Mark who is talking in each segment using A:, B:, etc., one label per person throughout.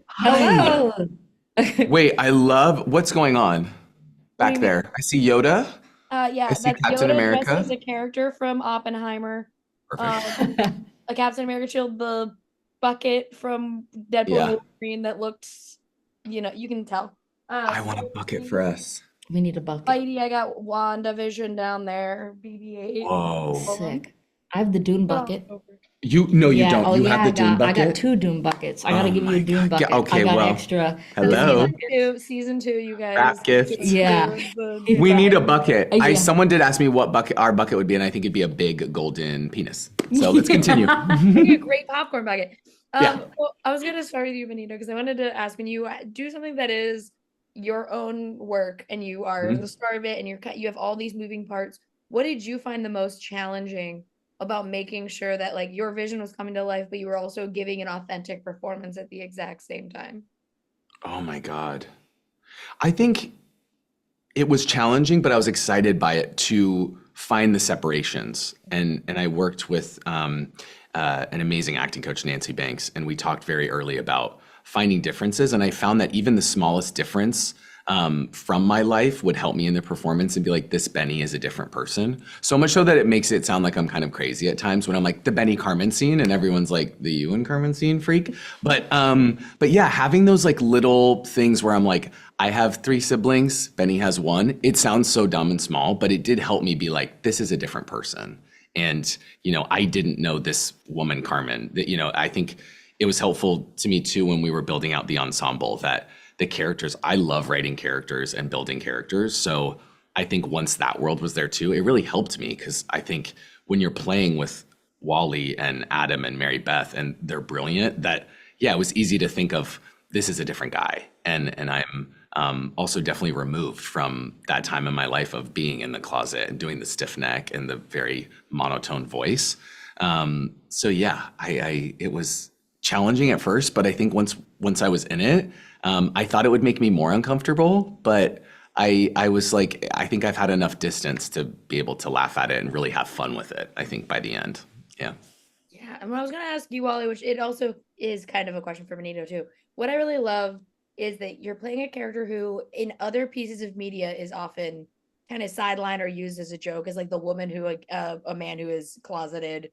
A: Hi.
B: Hello.
A: Wait, I love what's going on
C: What do you
A: back
C: mean?
A: there. I see Yoda. I
C: Yeah,
A: see
C: that's
A: Captain
C: Yoda dressed as
A: America.
C: a character from Oppenheimer.
A: Perfect.
C: Um, a Captain America shield, the bucket from Deadpool and
A: Yeah,
C: Wolverine that looked, you can tell.
A: I want a bucket for us.
B: We need a bucket.
C: Spidey, I got WandaVision down there, BB-8,
A: Whoa.
C: all of them.
B: Sick. I have the Dune
C: But I'll
B: bucket.
C: over.
A: You no, you
B: Yeah.
A: don't.
B: Oh
A: You
B: yeah,
A: have the Dune
B: I got
A: bucket?
B: two Dune buckets. I gotta
A: Oh
B: give you a
A: my
B: Dune
A: God.
B: bucket. I
A: Okay,
B: got
A: well,
B: extra.
C: So
B: Because
A: hello.
C: season two, you guys,
A: Wrap gift.
B: yeah.
C: the
A: We need
B: Right.
A: a bucket. I
B: Yeah.
A: someone did ask me what bucket our bucket would be, and I think it'd be a big golden penis. So let's continue.
C: Make a great popcorn bucket.
A: Yeah.
C: Well, I was gonna start with you, Benito, because I wanted to ask when you do something that is your own work and you are the
A: Mhm.
C: star of it and you have all these moving parts. What did you find the most challenging about making sure that like your vision was coming to life, but you were also giving an authentic performance at the exact same time?
A: Oh my God. I think it was challenging, but I was excited by it to find the separations. And I worked with an amazing acting coach, Nancy Banks, and we talked very early about finding differences. And I found that even the smallest difference from my life would help me in the performance and be like, this Benny is a different person. So much so that it makes it sound like I'm kind of crazy at times when I'm like the Benny Carmen scene and everyone's like the you and Carmen scene freak. But yeah, having those like little things where I'm like, I have three siblings, Benny has one. It sounds so dumb and small, but it did help me be like, this is a different person. And, I didn't know this woman, Carmen, that, I think it was helpful to me too when we were building out the ensemble that the characters, I love writing characters and building characters. So I think once that world was there too, it really helped me because I think when you're playing with Wally and Adam and Mary Beth and they're brilliant, that, yeah, it was easy to think of this is a different guy. And I'm also definitely removed from that time in my life of being in the closet and doing the stiff neck and the very monotone voice. So yeah, it was challenging at first, but I think once I was in it, I thought it would make me more uncomfortable, but I was like, I think I've had enough distance to be able to laugh at it and really have fun with it, I think by the end. Yeah.
C: Yeah, and what I was gonna ask you, Wally, which it also is kind of a question for Benito too. What I really love is that you're playing a character who, in other pieces of media, is often kind of sidelined or used as a joke, as like the woman who, like, a man who is closeted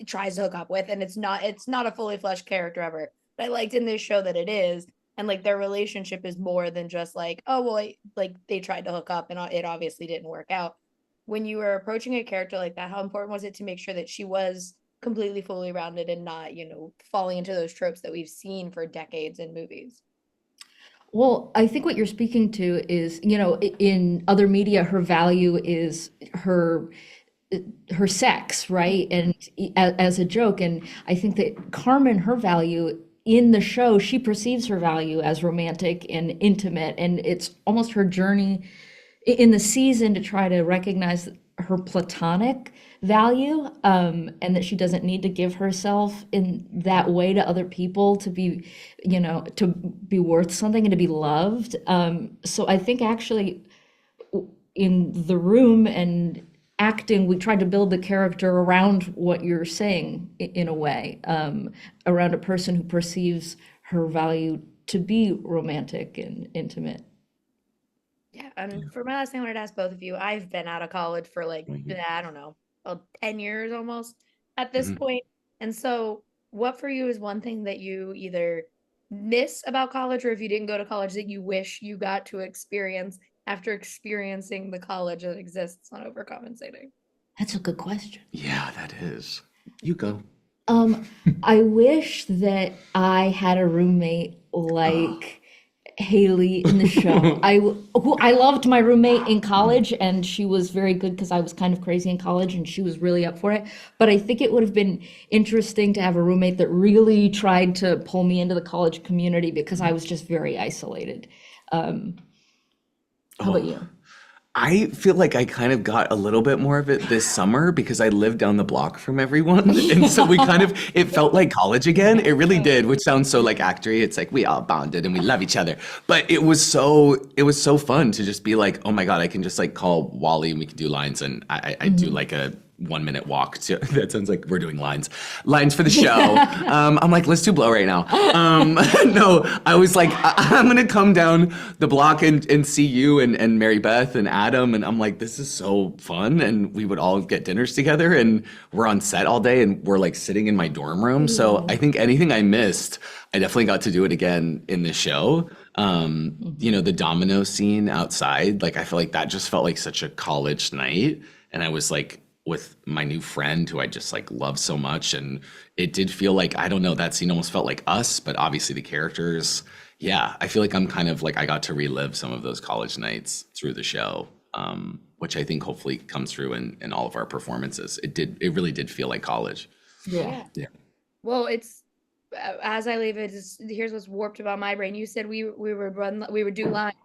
C: tries to hook up with, and it's not a fully fleshed character ever. But I liked in this show that it is, and like their relationship is more than just like, oh well, like they tried to hook up and it obviously didn't work out. When you were approaching a character like that, how important was it to make sure that she was completely fully rounded and not, falling into those tropes that we've seen for decades in movies?
B: Well, I think what you're speaking to is, in other media, her value is her sex, right? And as a joke. And I think that Carmen, her value in the show, she perceives her value as romantic and intimate. And it's almost her journey in the season to try to recognize her platonic value, and that she doesn't need to give herself in that way to other people to be, to be worth something and to be loved. So I think actually in the room and acting, we tried to build the character around what you're saying in a way, around a person who perceives her value to be romantic and intimate.
C: Yeah, and for my last thing, I wanted to ask both of you. I've been out of college for like,
A: Mhm.
C: I don't know, well, 10 years almost at this
A: Mhm.
C: point. And so, what for you is one thing that you either miss about college, or if you didn't go to college, that you wish you got to experience after experiencing the college that exists on Overcompensating?
B: That's a good question.
A: Yeah, that is. You go.
B: Um, I wish that I had a roommate
A: Oh.
B: like Haley in the show. Who I loved my roommate in college, and she was very good because I was kind of crazy in college, and she was really up for it. But I think it would have been interesting to have a roommate that really tried to pull me into the college community because I was just very isolated. Um, how about
A: Oh.
B: you?
A: I feel like I kind of got a little bit more of it this summer because I lived down the block from everyone. And so it felt like college again. It really did, which sounds so like actory. It's like we all bonded and we love each other. But it was so fun to just be like, oh my God, I can just like call Wally and we can do lines. And I do like a 1 minute walk to that sounds like we're doing lines for the show. I'm like, let's do blow right now. No, I was like, I'm gonna come down the block and see you and Mary Beth and Adam, and I'm like, this is so fun. And we would all get dinners together, and we're on set all day, and we're like sitting in my dorm room. So I think anything I missed, I definitely got to do it again in the show. The domino scene outside, like I feel like that just felt like such a college night, and I was like with my new friend who I just like love so much, and it did feel like, I don't know, that scene almost felt like us, but obviously the characters. Yeah, I feel like I'm kind of like, I got to relive some of those college nights through the show, which I think hopefully comes through in all of our performances. It really did feel like college.
B: Yeah.
C: Well, it's as I leave it, here's what's warped about my brain. You said we would do lines,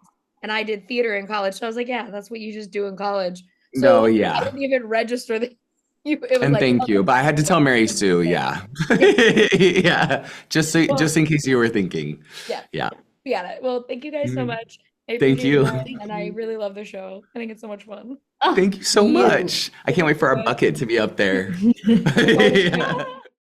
C: and I did theater in college, so I was like, yeah, that's what you just do in college. So
A: No, yeah.
C: I didn't even register that it was
A: And
C: like,
A: thank you, but I had to tell Mary Sue, yeah. Yeah, just in case you were thinking. Yeah.
C: We got it. Well, thank you guys so much. I
A: Thank
C: appreciate
A: you.
C: that, and I really love the show. I think it's so much fun.
A: Thank you so much. I can't wait for our bucket to be up there. Yeah.